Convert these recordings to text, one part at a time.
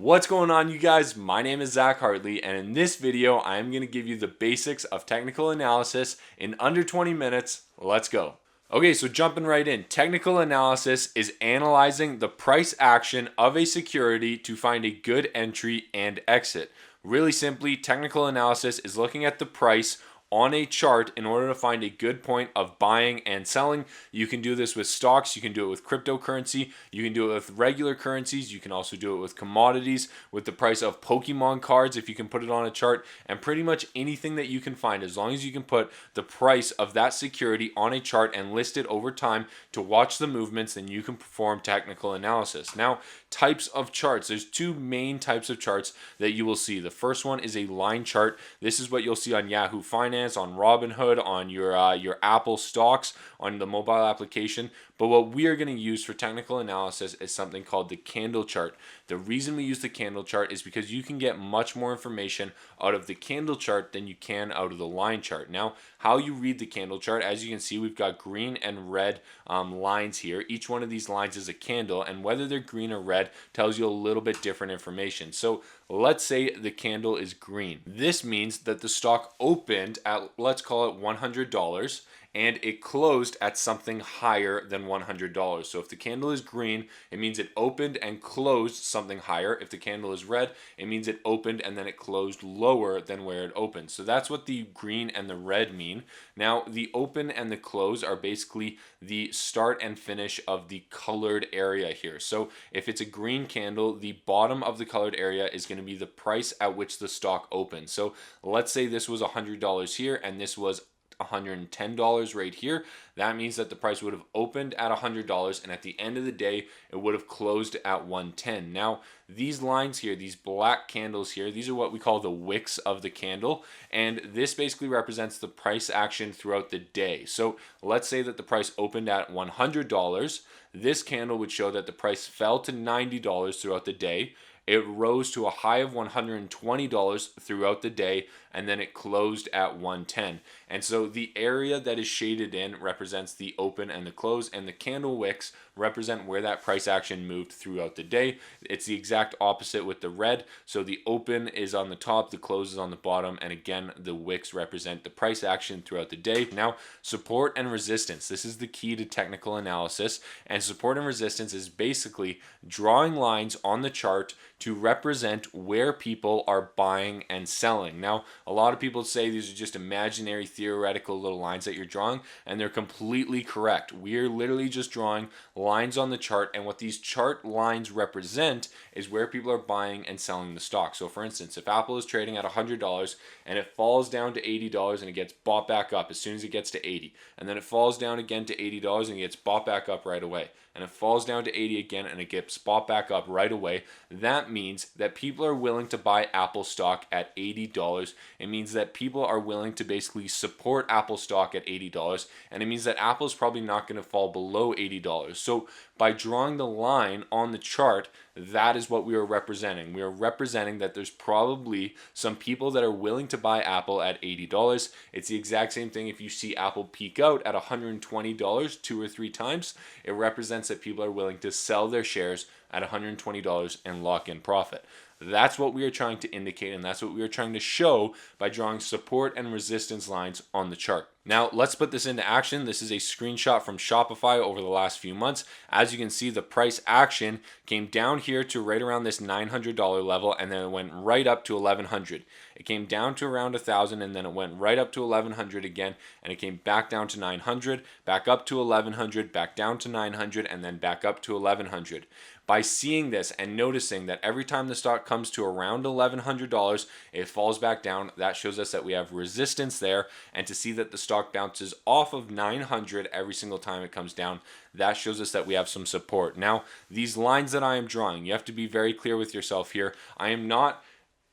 What's going on, you guys? My name is Zach Hartley, and in this video I am going to give you the basics of technical analysis in under 20 minutes. Let's go. Okay, so jumping right in, technical analysis is analyzing the price action of a security to find a good entry and exit. Really simply, technical analysis is looking at the price on a chart in order to find a good point of buying and selling. You can do this with stocks, you can do it with cryptocurrency, you can do it with regular currencies, you can also do it with commodities, with the price of Pokémon cards if you can put it on a chart, and pretty much anything that you can find. As long as you can put the price of that security on a chart and list it over time to watch the movements, then you can perform technical analysis. Now, types of charts. There's two main types of charts that you will see. The first one is a line chart. This is what you'll see on Yahoo Finance, on Robinhood, on your Apple stocks, on the mobile application. But what we are going to use for technical analysis is something called the candle chart. The reason we use the candle chart is because you can get much more information out of the candle chart than you can out of the line chart. Now, how you read the candle chart, as you can see, we've got green and red lines here. Each one of these lines is a candle, and whether they're green or red tells you a little bit different information. So let's say the candle is green. This means that the stock opened at, let's call it $100, and it closed at something higher than $100. So if the candle is green, it means it opened and closed something higher. If the candle is red, it means it opened and then it closed lower than where it opened. So that's what the green and the red mean. Now, the open and the close are basically the start and finish of the colored area here. So if it's a green candle, the bottom of the colored area is going to be the price at which the stock opened. So let's say this was $100 here and this was $110 right here. That means that the price would have opened at $100 and at the end of the day it would have closed at $110. Now, these lines here, these black candles here, these are what we call the wicks of the candle, and this basically represents the price action throughout the day. So let's say that the price opened at $100. This candle would show that the price fell to $90 throughout the day. It rose to a high of $120 throughout the day, and then it closed at $110. And so the area that is shaded in represents the open and the close, and the candle wicks represent where that price action moved throughout the day. It's the exact opposite with the red. So the open is on the top, the close is on the bottom, and again, the wicks represent the price action throughout the day. Now, support and resistance. This is the key to technical analysis, and support and resistance is basically drawing lines on the chart to represent where people are buying and selling. Now, a lot of people say these are just imaginary, theoretical little lines that you're drawing, and they're completely correct. We're literally just drawing lines on the chart, and what these chart lines represent is where people are buying and selling the stock. So for instance, if Apple is trading at $100 and it falls down to $80 and it gets bought back up as soon as it gets to 80, and then it falls down again to $80 and it gets bought back up right away, and it falls down to 80 again and it gets bought back up right away, that means that people are willing to buy Apple stock at $80. It means that people are willing to basically support Apple stock at $80, and it means that Apple's probably not going to fall below $80. So by drawing the line on the chart, that is what we are representing. We are representing that there's probably some people that are willing to buy Apple at $80. It's the exact same thing if you see Apple peak out at $120 2 or 3 times. It represents that people are willing to sell their shares at $120 and lock in profit. That's what we are trying to indicate, and that's what we are trying to show by drawing support and resistance lines on the chart. Now, let's put this into action. This is a screenshot from Shopify over the last few months. As you can see, the price action came down here to right around this $900 level, and then it went right up to $1,100. It came down to around $1,000, and then it went right up to $1,100 again, and it came back down to $900, back up to $1,100, back down to $900, and then back up to $1,100. By seeing this and noticing that every time the stock comes to around $1,100, it falls back down, that shows us that we have resistance there, and to see that the stock bounces off of 900 every single time it comes down, that shows us that we have some support. Now, these lines that I am drawing, you have to be very clear with yourself here. I am not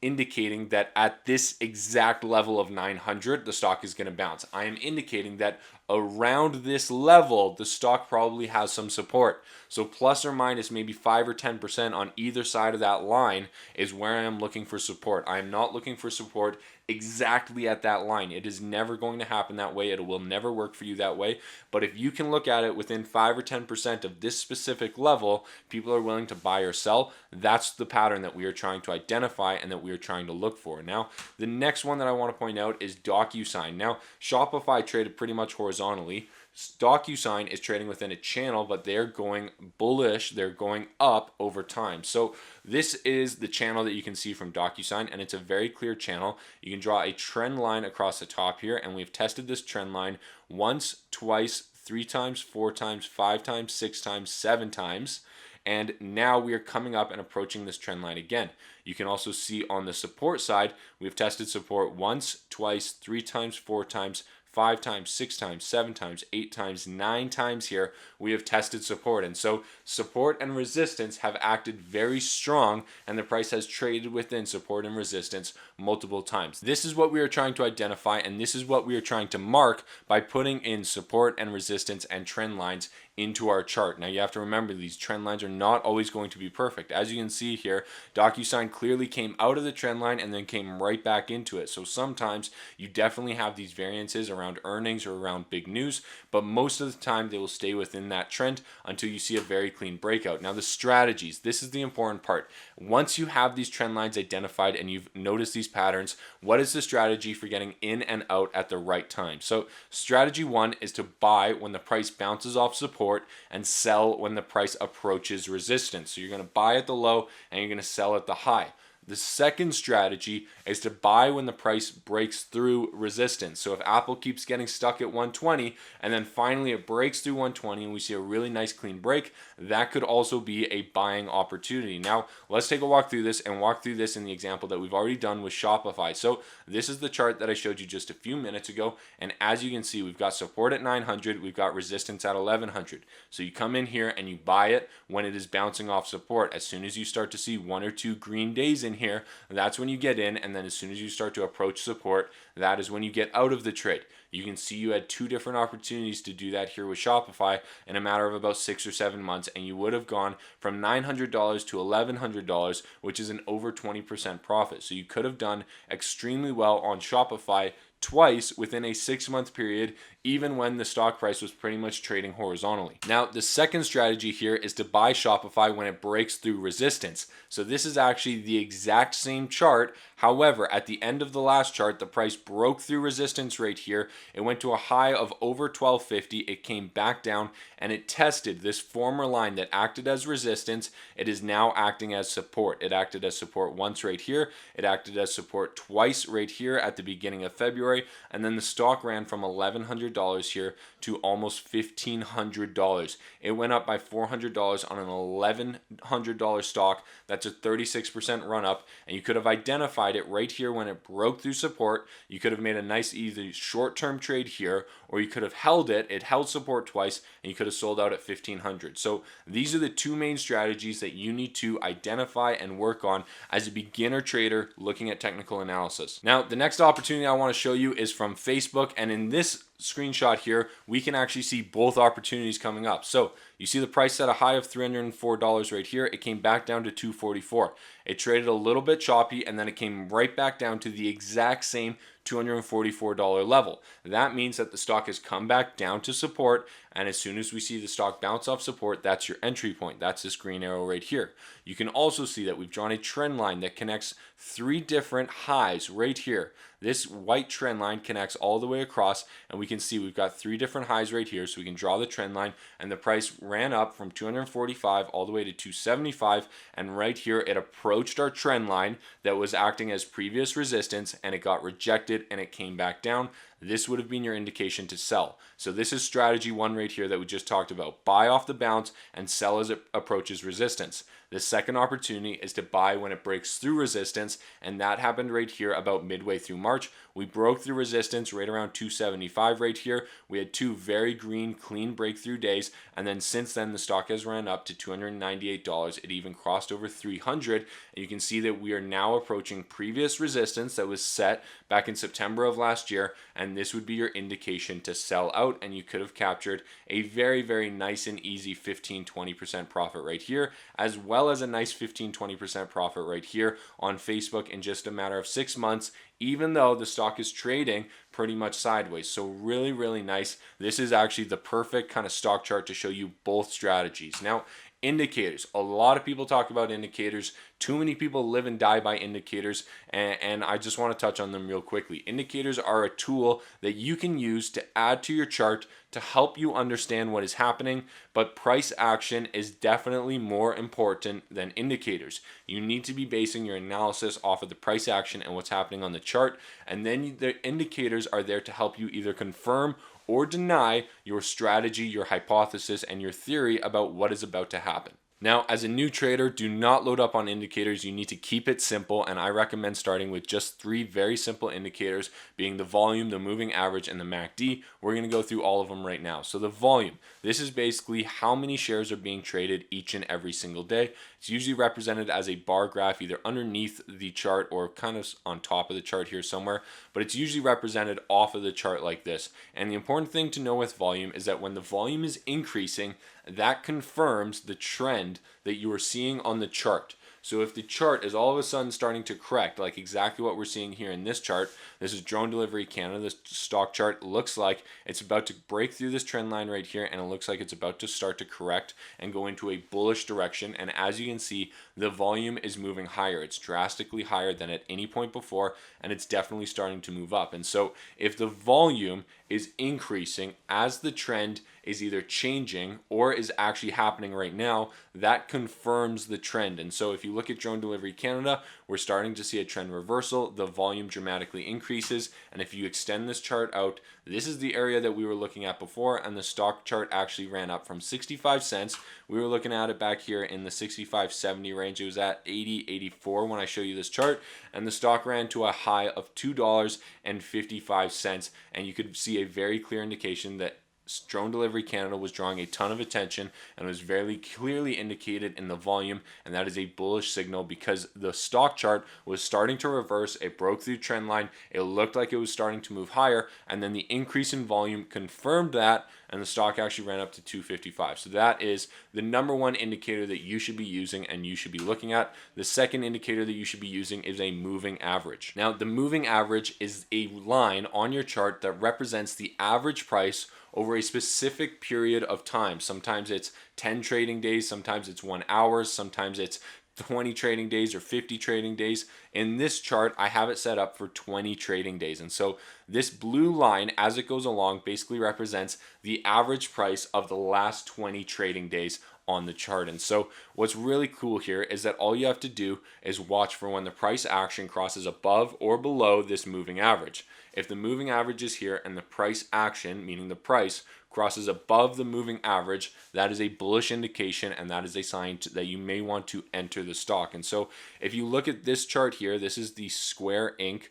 indicating that at this exact level of 900 the stock is going to bounce. I am indicating that around this level, the stock probably has some support. So plus or minus maybe 5 or 10% on either side of that line is where I am looking for support. I am not looking for support exactly at that line. It is never going to happen that way. It will never work for you that way. But if you can look at it within 5 or 10% of this specific level, people are willing to buy or sell. That's the pattern that we are trying to identify and that we are trying to look for. Now, the next one that I want to point out is DocuSign. Now, Shopify traded pretty much horizontally. DocuSign is trading within a channel, but they're going bullish. They're going up over time. So this is the channel that you can see from DocuSign, and it's a very clear channel. You can draw a trend line across the top here, and we've tested this trend line once, twice, 3 times, 4 times, 5 times, 6 times, 7 times. And now we are coming up and approaching this trend line again. You can also see on the support side, we've tested support once, twice, 3 times, 4 times, 5 times, 6 times, 7 times, 8 times, 9 times here, we have tested support. And so support and resistance have acted very strong, and the price has traded within support and resistance multiple times. This is what we are trying to identify, and this is what we are trying to mark by putting in support and resistance and trend lines into our chart. Now you have to remember, these trend lines are not always going to be perfect. As you can see here, DocuSign clearly came out of the trend line and then came right back into it. So sometimes you definitely have these variances around earnings or around big news, but most of the time they will stay within that trend until you see a very clean breakout. Now the strategies, this is the important part. Once you have these trend lines identified and you've noticed these patterns, what is the strategy for getting in and out at the right time? So strategy 1 is to buy when the price bounces off support and sell when the price approaches resistance. So you're going to buy at the low and you're going to sell at the high. The second strategy is to buy when the price breaks through resistance. So if Apple keeps getting stuck at 120 and then finally it breaks through 120 and we see a really nice clean break, that could also be a buying opportunity. Now, let's take a walk through this and walk through this in the example that we've already done with Shopify. So this is the chart that I showed you just a few minutes ago. And as you can see, we've got support at 900, we've got resistance at 1100. So you come in here and you buy it when it is bouncing off support. As soon as you start to see 1 or 2 green days in here, that's when you get in, and then as soon as you start to approach support, that is when you get out of the trade. You can see you had 2 different opportunities to do that here with Shopify in a matter of about 6 or 7 months, and you would have gone from $900 to $1,100, which is an over 20% profit. So you could have done extremely well on Shopify twice within a 6-month period, even when the stock price was pretty much trading horizontally. Now, the second strategy here is to buy Shopify when it breaks through resistance. So this is actually the exact same chart. However, at the end of the last chart, the price broke through resistance right here. It went to a high of over $12.50. It came back down and it tested this former line that acted as resistance. It is now acting as support. It acted as support once right here. It acted as support twice right here at the beginning of February. And then the stock ran from $1,100 here to almost $1,500. It went up by $400 on an $1,100 stock. That's a 36% run up, and you could have identified it right here when it broke through support. You could have made a nice either short-term trade here, or you could have held it. It held support twice, and you could have sold out at $1,500. So these are the 2 main strategies that you need to identify and work on as a beginner trader looking at technical analysis. Now, the next opportunity I want to show you is from Facebook, and in this screenshot here, we can actually see both opportunities coming up. So you see the price at a high of $304 right here. It came back down to $244. It traded a little bit choppy, and then it came right back down to the exact same $244 level. That means that the stock has come back down to support, and as soon as we see the stock bounce off support, that's your entry point. That's this green arrow right here. You can also see that we've drawn a trend line that connects 3 different highs right here. This white trend line connects all the way across, and we can see we've got 3 different highs right here. So we can draw the trend line, and the price ran up from 245 all the way to 275, and right here it approached our trend line that was acting as previous resistance, and it got rejected and it came back down. This would have been your indication to sell. So this is strategy 1 right here that we just talked about. Buy off the bounce and sell as it approaches resistance. The second opportunity is to buy when it breaks through resistance, and that happened right here about midway through March. We broke through resistance right around 275 right here. We had two very green, clean breakthrough days, and then since then the stock has ran up to $298. It even crossed over 300, and you can see that we are now approaching previous resistance that was set back in September of last year, and this would be your indication to sell out, and you could have captured a very, very nice and easy 15-20% profit right here, as well as a nice 15-20% profit right here on Facebook in just a matter of 6 months, even though the stock is trading pretty much sideways. So really, really nice. This is actually the perfect kind of stock chart to show you both strategies. Now, indicators. A lot of people talk about indicators. Too many people live and die by indicators, and I just want to touch on them real quickly. Indicators are a tool that you can use to add to your chart to help you understand what is happening, but price action is definitely more important than indicators. You need to be basing your analysis off of the price action and what's happening on the chart, and then the indicators are there to help you either confirm or deny your strategy, your hypothesis, and your theory about what is about to happen. Now, as a new trader, do not load up on indicators. You need to keep it simple, and I recommend starting with just 3 very simple indicators, being the volume, the moving average, and the MACD. We're going to go through all of them right now. So the volume, this is basically how many shares are being traded each and every single day. It's usually represented as a bar graph, either underneath the chart or kind of on top of the chart here somewhere, but it's usually represented off of the chart like this. And the important thing to know with volume is that when the volume is increasing, that confirms the trend that you are seeing on the chart. So if the chart is all of a sudden starting to correct, like exactly what we're seeing here in this chart, this is Drone Delivery Canada, this stock chart looks like it's about to break through this trend line right here, and it looks like it's about to start to correct and go into a bullish direction. And as you can see, the volume is moving higher. It's drastically higher than at any point before, and it's definitely starting to move up. And so if the volume is increasing as the trend is either changing or is actually happening right now, that confirms the trend. And so if you look at Drone Delivery Canada, we're starting to see a trend reversal. The volume dramatically increases, and if you extend this chart out, this is the area that we were looking at before, and the stock chart actually ran up from 65 cents. We were looking at it back here in the 65.70 range. It was at 80.84 when I show you this chart, and the stock ran to a high of $2.55, and you could see a very clear indication that Drone Delivery Canada was drawing a ton of attention and was very clearly indicated in the volume, and that is a bullish signal because the stock chart was starting to reverse. It broke through trend line. It looked like it was starting to move higher, and then the increase in volume confirmed that, and the stock actually ran up to 255. So that is the number one indicator that you should be using and you should be looking at. The second indicator that you should be using is a moving average. Now, the moving average is a line on your chart that represents the average price over a specific period of time. Sometimes it's 10 trading days, sometimes it's 1 hour, sometimes it's 20 trading days or 50 trading days. In this chart, I have it set up for 20 trading days. And so this blue line, as it goes along, basically represents the average price of the last 20 trading days on the chart. And so what's really cool here is that all you have to do is watch for when the price action crosses above or below this moving average. If the moving average is here and the price action, meaning the price, crosses above the moving average, that is a bullish indication, and that is a sign that you may want to enter the stock. And so if you look at this chart here, this is the Square Inc.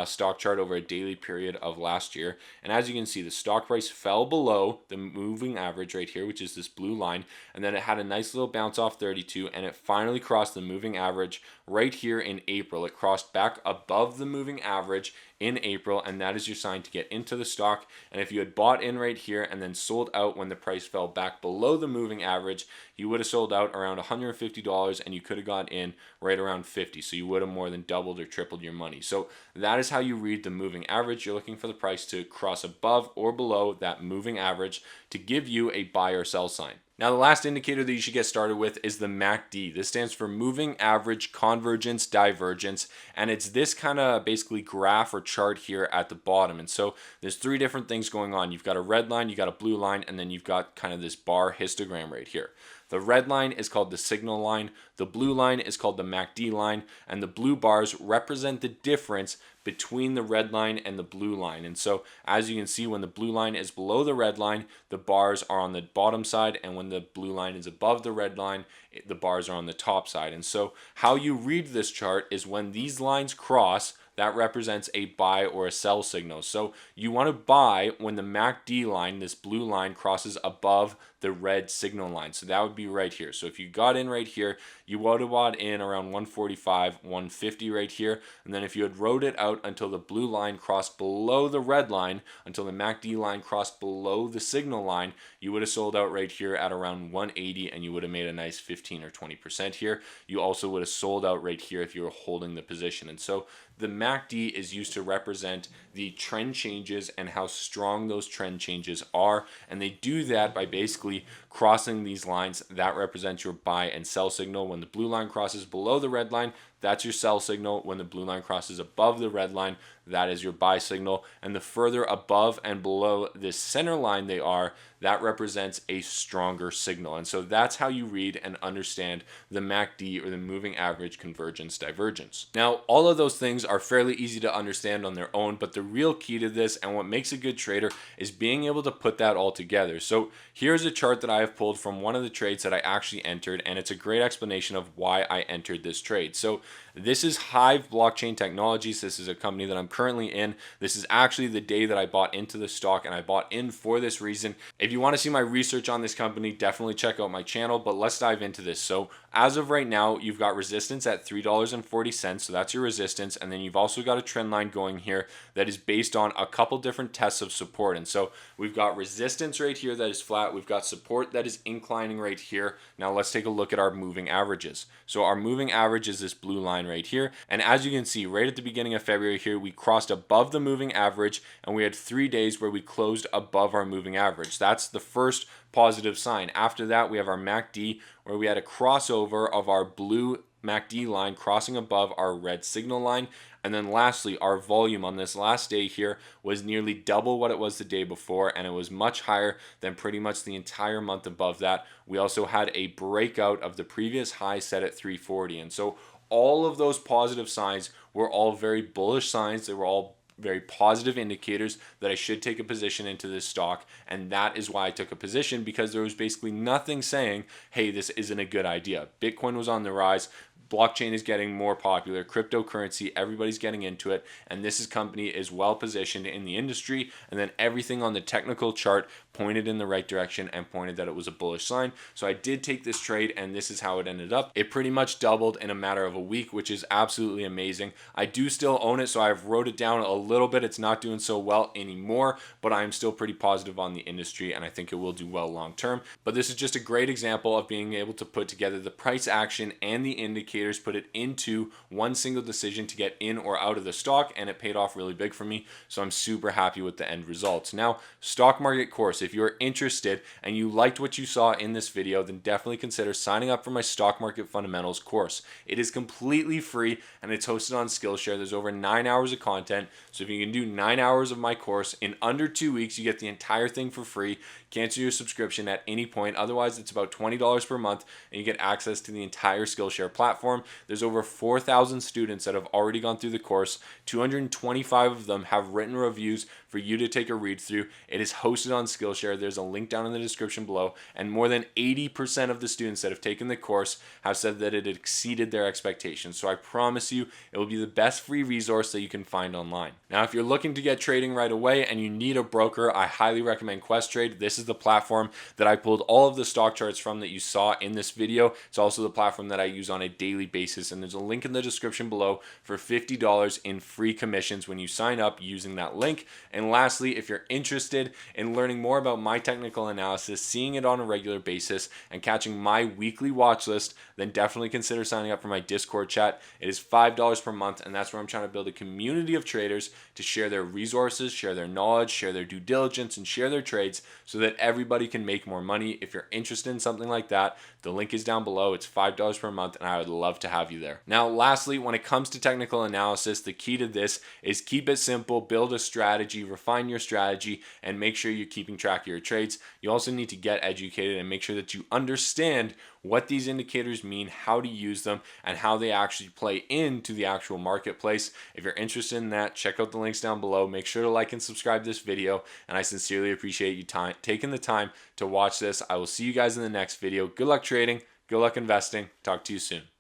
Stock chart over a daily period of last year. And as you can see, the stock price fell below the moving average right here, which is this blue line. And then it had a nice little bounce off 32, and it finally crossed the moving average right here in April. It crossed back above the moving average in April, and that is your sign to get into the stock. And if you had bought in right here and then sold out when the price fell back below the moving average, you would have sold out around $150, and you could have got in right around 50. So you would have more than doubled or tripled your money. So that is how you read the moving average. You're looking for the price to cross above or below that moving average to give you a buy or sell sign. Now, the last indicator that you should get started with is the MACD. This stands for Moving Average Convergence Divergence, and it's this kind of basically graph or chart here at the bottom. And so there's 3 different things going on. You've got a red line, you got a blue line, and then you've got kind of this bar histogram right here. The red line is called the signal line, the blue line is called the MACD line, and the blue bars represent the difference between the red line and the blue line. And so as you can see, when the blue line is below the red line, the bars are on the bottom side, and when the blue line is above the red line, the bars are on the top side. And so how you read this chart is when these lines cross, that represents a buy or a sell signal. So you want to buy when the MACD line, this blue line, crosses above the red signal line. So that would be right here. So if you got in right here, you would have bought in around 145, 150 right here. And then if you had rode it out until the blue line crossed below the red line, until the MACD line crossed below the signal line, you would have sold out right here at around 180, and you would have made a nice 15 or 20% here. You also would have sold out right here if you were holding the position. And so the MACD is used to represent the trend changes and how strong those trend changes are. And they do that by basically crossing these lines. That represents your buy and sell signal. When the blue line crosses below the red line, that's your sell signal. When the blue line crosses above the red line, that is your buy signal. And the further above and below this center line they are, that represents a stronger signal. And so that's how you read and understand the MACD, or the moving average convergence divergence. Now, all of those things are fairly easy to understand on their own, but the real key to this and what makes a good trader is being able to put that all together. So here's a chart that I have pulled from one of the trades that I actually entered, and it's a great explanation of why I entered this trade. So this is Hive Blockchain Technologies. This is a company that I'm currently in. This is actually the day that I bought into the stock, and I bought in for this reason. If you want to see my research on this company, definitely check out my channel, but let's dive into this. So as of right now, you've got resistance at $3.40, so that's your resistance, and then you've also got a trend line going here that is based on a couple different tests of support. And so we've got resistance right here that is flat, we've got support that is inclining right here. Now let's take a look at our moving averages. So our moving average is this blue line right here, and as you can see, right at the beginning of February here, we crossed above the moving average, and we had 3 days where we closed above our moving average. That's the first positive sign. After that, we have our MACD, where we had a crossover of our blue MACD line crossing above our red signal line. And then lastly, our volume on this last day here was nearly double what it was the day before, and it was much higher than pretty much the entire month above that. We also had a breakout of the previous high set at 340. And so all of those positive signs were all very bullish signs. They were all very positive indicators that I should take a position into this stock. And that is why I took a position, because there was basically nothing saying, hey, this isn't a good idea. Bitcoin was on the rise. Blockchain is getting more popular, cryptocurrency, everybody's getting into it, and this company is well positioned in the industry, and then everything on the technical chart pointed in the right direction and pointed that it was a bullish sign. So I did take this trade, and this is how it ended up. It pretty much doubled in a matter of a week, which is absolutely amazing. I do still own it, so I've wrote it down a little bit. It's not doing so well anymore, but I'm still pretty positive on the industry, and I think it will do well long term. But this is just a great example of being able to put together the price action and the indicators, put it into one single decision to get in or out of the stock, and it paid off really big for me. So I'm super happy with the end results. Now, stock market course, if you're interested and you liked what you saw in this video, then definitely consider signing up for my stock market fundamentals course. It is completely free, and it's hosted on Skillshare. There's over 9 hours of content. So if you can do 9 hours of my course in under 2 weeks, you get the entire thing for free. Cancel your subscription at any point. Otherwise, it's about $20 per month, and you get access to the entire Skillshare platform. There's over 4,000 students that have already gone through the course. 225 of them have written reviews for you to take a read through. It is hosted on Skillshare. There's a link down in the description below, and more than 80% of the students that have taken the course have said that it exceeded their expectations. So I promise you, it will be the best free resource that you can find online. Now, if you're looking to get trading right away and you need a broker, I highly recommend Questrade. This is the platform that I pulled all of the stock charts from that you saw in this video. It's also the platform that I use on a daily basis, and there's a link in the description below for $50 in free commissions when you sign up using that link. And lastly, if you're interested in learning more about my technical analysis, seeing it on a regular basis, and catching my weekly watch list, then definitely consider signing up for my Discord chat. It is $5 per month, and that's where I'm trying to build a community of traders to share their resources, share their knowledge, share their due diligence, and share their trades, so that that everybody can make more money. If you're interested in something like that, the link is down below. It's $5 per month, and I would love to have you there. Now, lastly, when it comes to technical analysis, the key to this is keep it simple, build a strategy, refine your strategy, and make sure you're keeping track of your trades. You also need to get educated and make sure that you understand what these indicators mean, how to use them, and how they actually play into the actual marketplace. If you're interested in that, check out the links down below. Make sure to like and subscribe this video, and I sincerely appreciate you taking the time to watch this. I will see you guys in the next video. Good luck trading, good luck investing. Talk to you soon.